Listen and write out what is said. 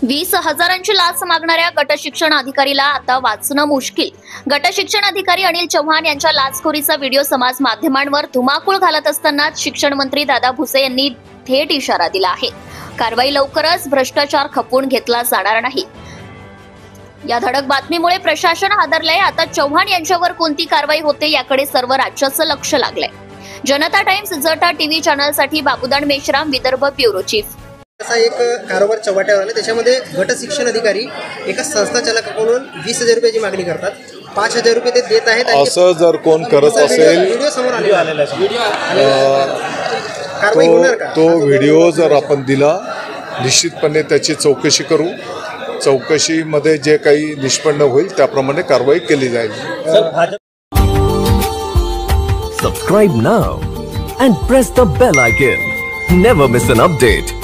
20,000ची लाच मागणाऱ्या गट शिक्षण अधिकारीला आता वाचणं मुश्किल। गट शिक्षण अधिकारी अनिल चव्हाण यांच्या लाचखोरीचा व्हिडिओ समाज माध्यमांवर धुमाकूळ घालत असतानाच शिक्षण मंत्री दादा भुसे यांनी थेट इशारा दिला आहे। कारवाई लवकरच, भ्रष्टाचार खपवून घेतला जाणार नाही। या धडक बातमीमुळे प्रशासन हादरलंय। आता चव्हाण यांच्यावर कोणती कारवाई होते याकडे सर्व राज्याचं लक्ष लागलंय। जनता टाइम्स जटा टीव्ही चॅनलसाठी बाबूदान मेश्राम, विदर्भ ब्युरो चीफ। असा एक कारोबार चव्हाट्यावर आला, त्याच्यामध्ये गट शिक्षण अधिकारी एका संस्था चालकाकडून 20,000 रुपयाची मागणी करतात। 5,000 रुपये ते देत आहेत। असं जर कोण करत असेल व्हिडिओ समोर आलेला कारवाई होणार का? तो व्हिडिओ जर आपण दिला, निश्चितपणे त्याची चौकशी करू। चौकशीमध्ये जे काही निष्पन्न होईल त्याप्रमाणे कारवाई केली जाईल। Subscribe now and press the bell icon. Never miss an update.